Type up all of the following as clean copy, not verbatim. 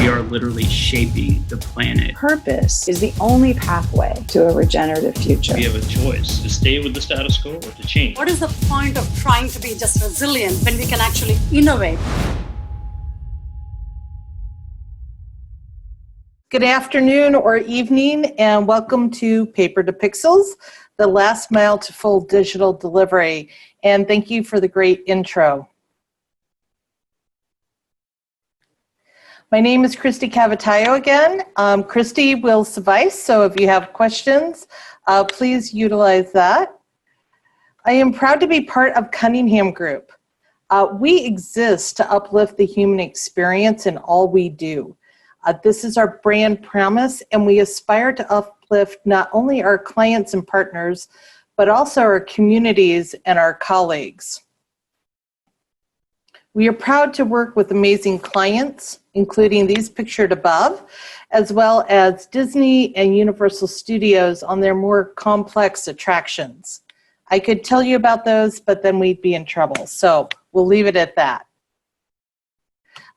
are literally shaping the planet. Purpose is the only pathway to a regenerative future. We have a choice to stay with the status quo or to change. What is the point of trying to be just resilient when we can actually innovate? Good afternoon or evening, and welcome to Paper to Pixels, the last mile to full digital delivery. And thank you for the great intro. My name is Christy Cavatayo again. Christy will suffice, so if you have questions, please utilize that. I am proud to be part of Cuningham Group. We exist to uplift the human experience in all we do. This is our brand promise, and we aspire to uplift not only our clients and partners, but also our communities and our colleagues. We are proud to work with amazing clients, including these pictured above, as well as Disney and Universal Studios on their more complex attractions. I could tell you about those, but then we'd be in trouble, so we'll leave it at that.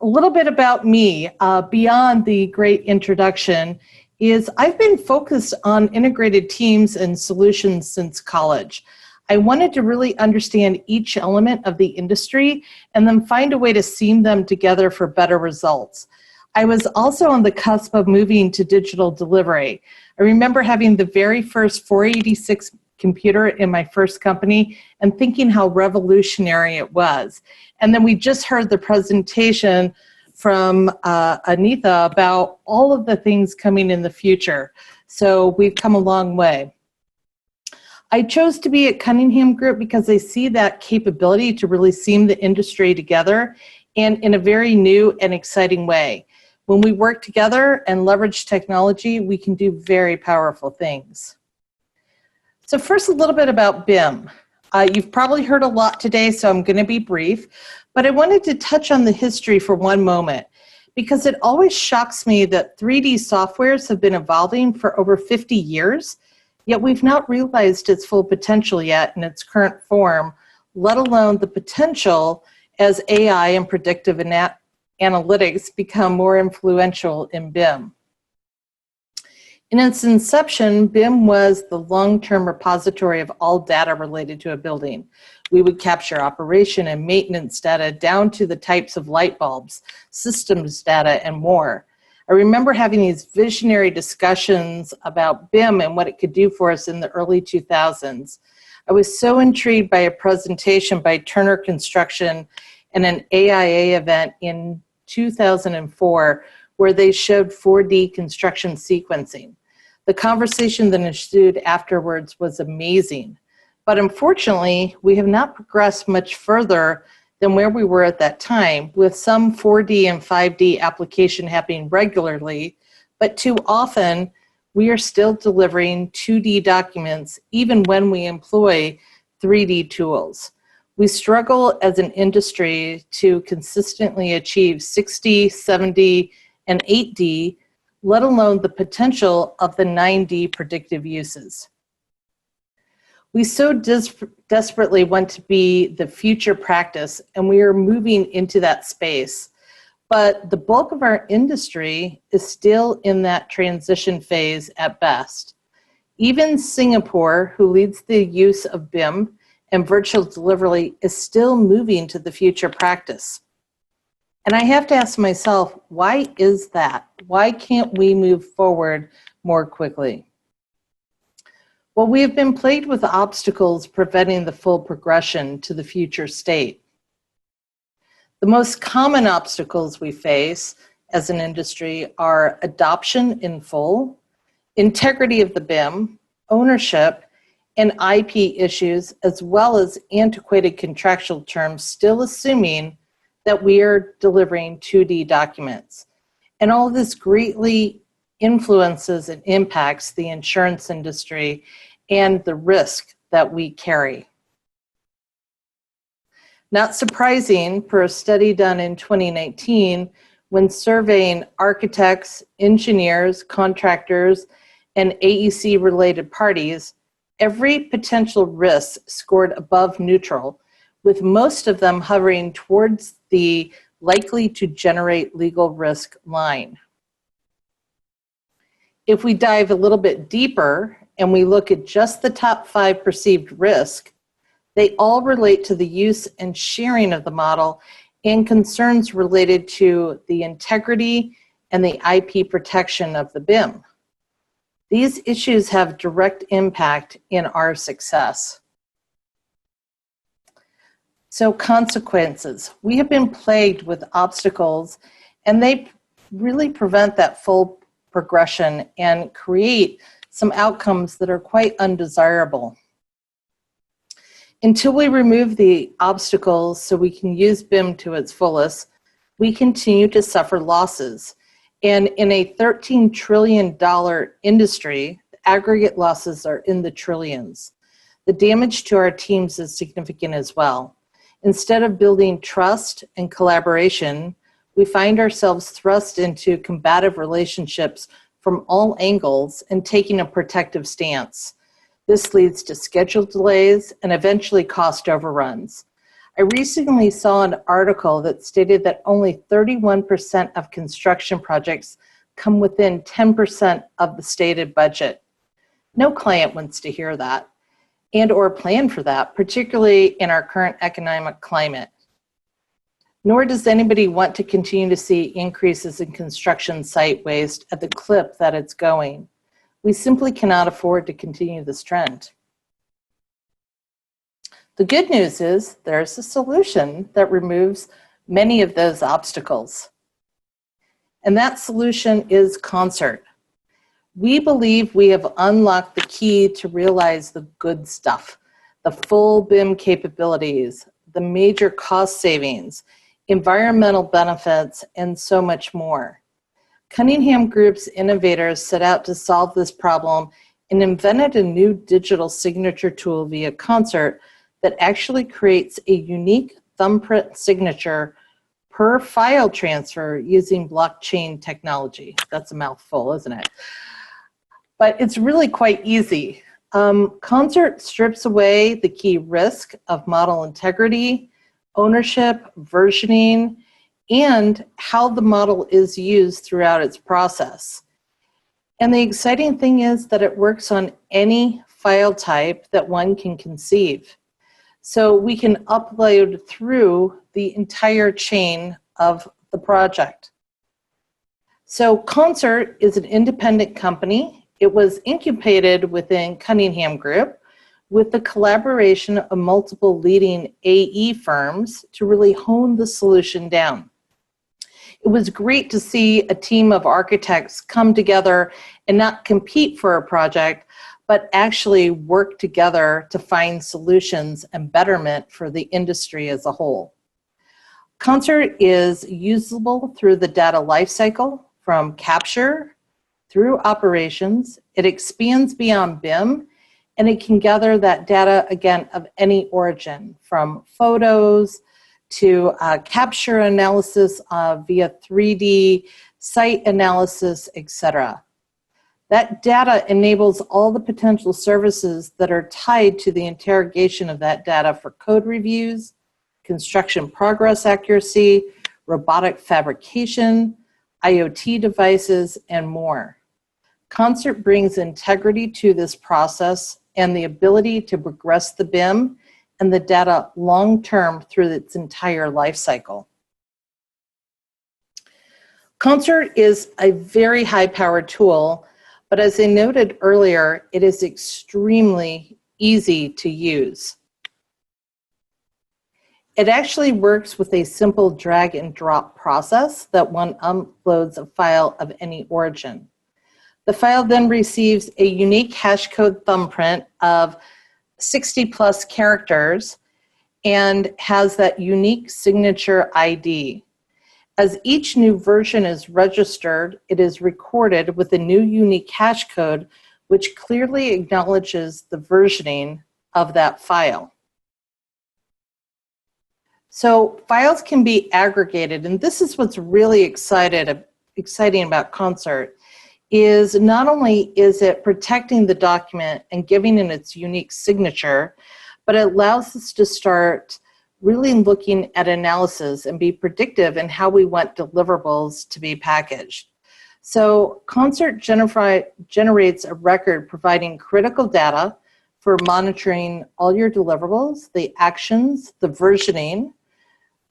A little bit about me, beyond the great introduction, is I've been focused on integrated teams and solutions since college. I wanted to really understand each element of the industry and then find a way to seam them together for better results. I was also on the cusp of moving to digital delivery. I remember having the very first 486 computer in my first company and thinking how revolutionary it was. And then we just heard the presentation from Anita about all of the things coming in the future. So we've come a long way. I chose to be at Cuningham Group because I see that capability to really seam the industry together and in a very new and exciting way. When we work together and leverage technology, we can do very powerful things. So first, a little bit about BIM. You've probably heard a lot today, so I'm going to be brief, but I wanted to touch on the history for one moment because it always shocks me that 3D softwares have been evolving for over 50 years, yet we've not realized its full potential yet in its current form, let alone the potential as AI and predictive analytics become more influential in BIM. In its inception, BIM was the long-term repository of all data related to a building. We would capture operation and maintenance data down to the types of light bulbs, systems data, and more. I remember having these visionary discussions about BIM and what it could do for us in the early 2000s. I was so intrigued by a presentation by Turner Construction and an AIA event in 2004 where they showed 4D construction sequencing. The conversation that ensued afterwards was amazing, but unfortunately, we have not progressed much further than where we were at that time, with some 4D and 5D application happening regularly, but too often we are still delivering 2D documents even when we employ 3D tools. We struggle as an industry to consistently achieve 60, 70, and 8D, let alone the potential of the 9D predictive uses. We so desperately want to be the future practice, and we are moving into that space. But the bulk of our industry is still in that transition phase at best. Even Singapore, who leads the use of BIM and virtual delivery, is still moving to the future practice. And I have to ask myself, why is that? Why can't we move forward more quickly? Well, we have been plagued with obstacles preventing the full progression to the future state. The most common obstacles we face as an industry are adoption in full, integrity of the BIM, ownership, and IP issues, as well as antiquated contractual terms still assuming that we are delivering 2D documents. And all of this greatly influences and impacts the insurance industry and the risk that we carry. Not surprising, per a study done in 2019, when surveying architects, engineers, contractors, and AEC-related parties, every potential risk scored above neutral, with most of them hovering towards the likely to generate legal risk line. If we dive a little bit deeper and we look at just the top 5 perceived risk, they all relate to the use and sharing of the model and concerns related to the integrity and the IP protection of the BIM. These issues have direct impact in our success. So consequences. We have been plagued with obstacles, and they really prevent that full progression and create some outcomes that are quite undesirable. Until we remove the obstacles so we can use BIM to its fullest, we continue to suffer losses. And in a $13 trillion industry, the aggregate losses are in the trillions. The damage to our teams is significant as well. Instead of building trust and collaboration, we find ourselves thrust into combative relationships from all angles and taking a protective stance. This leads to schedule delays and eventually cost overruns. I recently saw an article that stated that only 31% of construction projects come within 10% of the stated budget. No client wants to hear that and or plan for that, particularly in our current economic climate. Nor does anybody want to continue to see increases in construction site waste at the clip that it's going. We simply cannot afford to continue this trend. The good news is there's a solution that removes many of those obstacles. And that solution is Concert. We believe we have unlocked the key to realize the good stuff, the full BIM capabilities, the major cost savings, environmental benefits, and so much more. Cuningham Group's innovators set out to solve this problem and invented a new digital signature tool via Concert that actually creates a unique thumbprint signature per file transfer using blockchain technology. That's a mouthful, isn't it? But it's really quite easy. Concert strips away the key risk of model integrity, ownership, versioning, and how the model is used throughout its process. And the exciting thing is that it works on any file type that one can conceive. So we can upload through the entire chain of the project. So Concert is an independent company. It was incubated within Cuningham Group with the collaboration of multiple leading AE firms to really hone the solution down. It was great to see a team of architects come together and not compete for a project, but actually work together to find solutions and betterment for the industry as a whole. Concert is usable through the data lifecycle, from capture through operations. It expands beyond BIM, and it can gather that data, again, of any origin, from photos to capture analysis via 3D, site analysis, etc. That data enables all the potential services that are tied to the interrogation of that data for code reviews, construction progress accuracy, robotic fabrication, IoT devices, and more. Concert brings integrity to this process and the ability to progress the BIM and the data long-term through its entire life cycle. Concert is a very high-powered tool, but as I noted earlier, it is extremely easy to use. It actually works with a simple drag and drop process that one uploads a file of any origin. The file then receives a unique hash code thumbprint of 60 plus characters and has that unique signature ID. As each new version is registered, it is recorded with a new unique hash code, which clearly acknowledges the versioning of that file. So files can be aggregated, and this is what's really exciting about Concert, is not only is it protecting the document and giving it its unique signature, but it allows us to start really looking at analysis and be predictive in how we want deliverables to be packaged. So Concert generates a record providing critical data for monitoring all your deliverables, the actions, the versioning,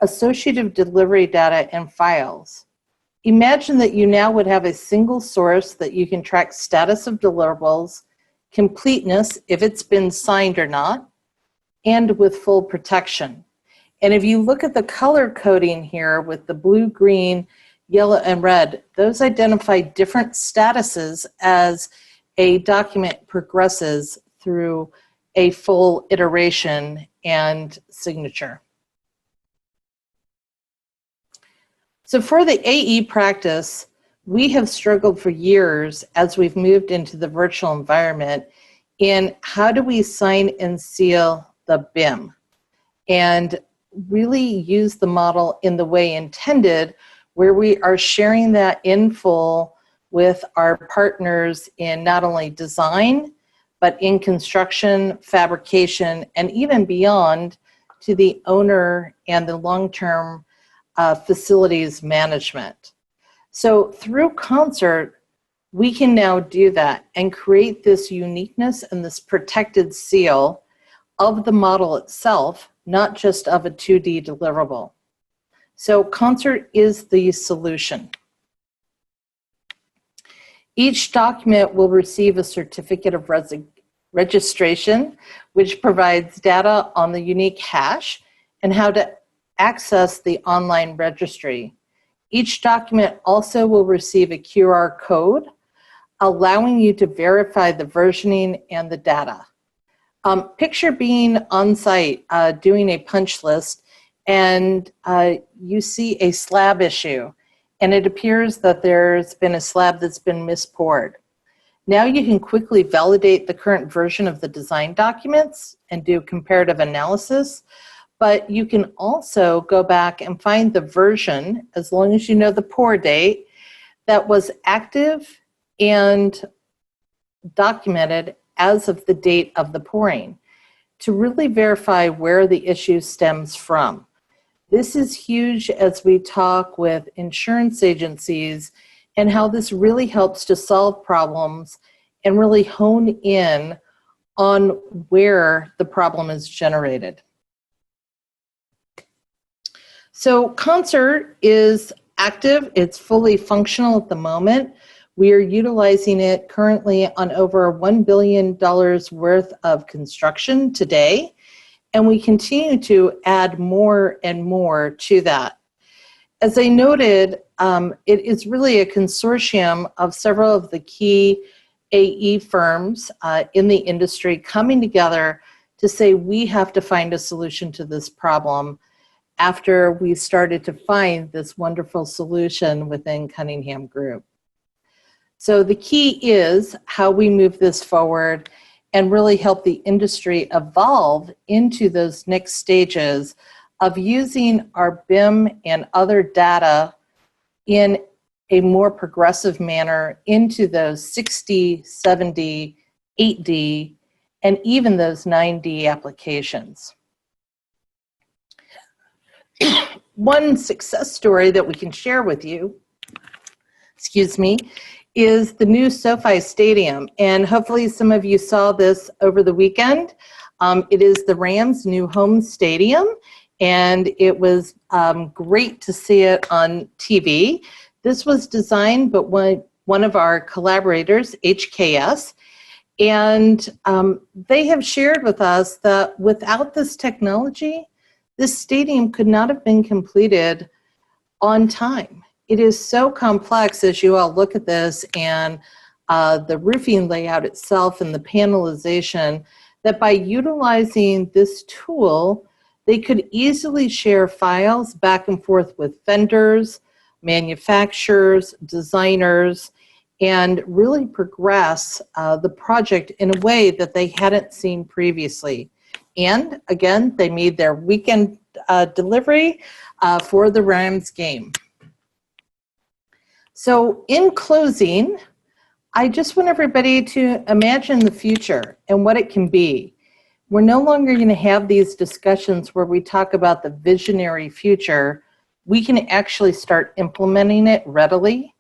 associative delivery data, and files. Imagine that you now would have a single source that you can track status of deliverables, completeness, if it's been signed or not, and with full protection. And if you look at the color coding here with the blue, green, yellow, and red, those identify different statuses as a document progresses through a full iteration and signature. So for the AE practice, we have struggled for years as we've moved into the virtual environment in how do we sign and seal the BIM and really use the model in the way intended, where we are sharing that in full with our partners in not only design, but in construction, fabrication, and even beyond to the owner and the long-term facilities management. So through Concert, we can now do that and create this uniqueness and this protected seal of the model itself, not just of a 2D deliverable. So Concert is the solution. Each document will receive a certificate of registration, which provides data on the unique hash and how to access the online registry. Each document also will receive a QR code, allowing you to verify the versioning and the data. Picture being on site doing a punch list, and you see a slab issue, and it appears that there's been a slab that's been mispoured. Now you can quickly validate the current version of the design documents and do comparative analysis, but you can also go back and find the version, as long as you know the pour date, that was active and documented as of the date of the pouring, to really verify where the issue stems from. This is huge as we talk with insurance agencies and how this really helps to solve problems and really hone in on where the problem is generated. So Concert is active, it's fully functional at the moment. We are utilizing it currently on over $1 billion worth of construction today, and we continue to add more and more to that. As I noted, it is really a consortium of several of the key AE firms in the industry coming together to say we have to find a solution to this problem after we started to find this wonderful solution within Cuningham Group. So the key is how we move this forward and really help the industry evolve into those next stages of using our BIM and other data in a more progressive manner into those 6D, 7D, 8D, and even those 9D applications. One success story that we can share with you, excuse me, is the new SoFi Stadium. And hopefully some of you saw this over the weekend. It is the Rams' new home stadium, and it was great to see it on TV. This was designed by one of our collaborators, HKS, and they have shared with us that without this technology, this stadium could not have been completed on time. It is so complex as you all look at this, and the roofing layout itself and the panelization, that by utilizing this tool, they could easily share files back and forth with vendors, manufacturers, designers, and really progress the project in a way that they hadn't seen previously. And again, they made their weekend delivery for the Rams game. So in closing, I just want everybody to imagine the future and what it can be. we're no longer going to have these discussions where we talk about the visionary future. We can actually start implementing it readily.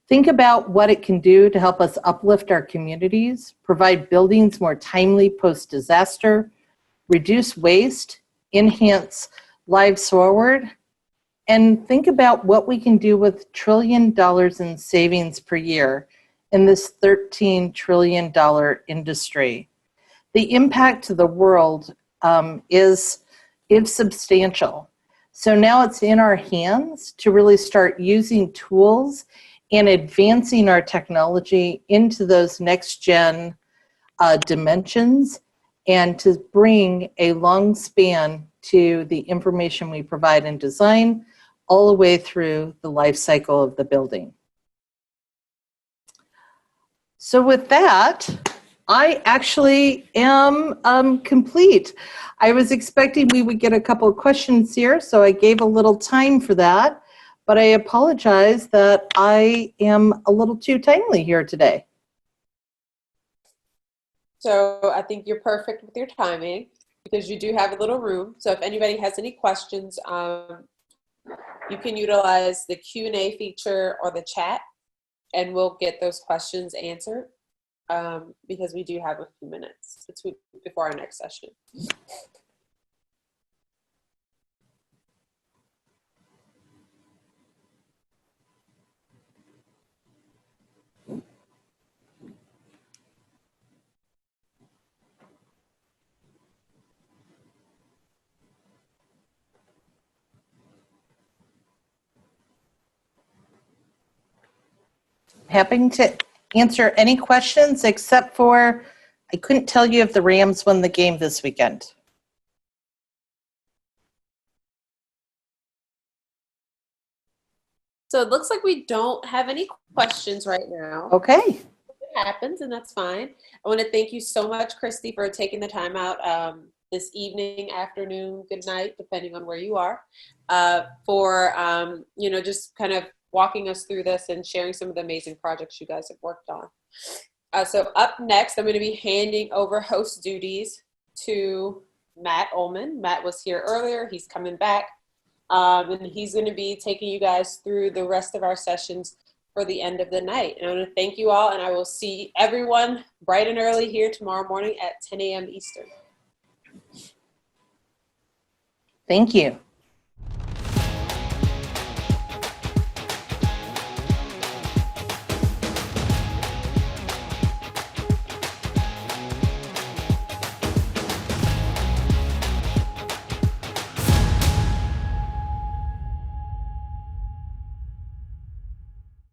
Think about what it can do to help us uplift our communities, provide buildings more timely post-disaster, reduce waste, enhance lives forward, and think about what we can do with $1 trillion in savings per year in this $13 trillion industry. The impact to the world is substantial. So now it's in our hands to really start using tools and advancing our technology into those next gen dimensions, and to bring a long span to the information we provide in design all the way through the life cycle of the building. So with that, I actually am complete. I was expecting we would get a couple of questions here, so I gave a little time for that, but I apologize that I am a little too timely here today. So I think you're perfect with your timing because you do have a little room. So if anybody has any questions, you can utilize the Q&A feature or the chat, and we'll get those questions answered because we do have a few minutes before our next session. Happy to answer any questions except for I couldn't tell you if the Rams won the game this weekend. So it looks like we don't have any questions right now. Okay. It happens, and that's fine. I want to thank you so much, Christy, for taking the time out this evening, afternoon, good night, depending on where you are, for just kind of walking us through this and sharing some of the amazing projects you guys have worked on. So up next, I'm going to be handing over host duties to Matt Ullman. Matt was here earlier. He's coming back. And he's going to be taking you guys through the rest of our sessions for the end of the night. And I want to thank you all, and I will see everyone bright and early here tomorrow morning at 10 a.m. Eastern. Thank you.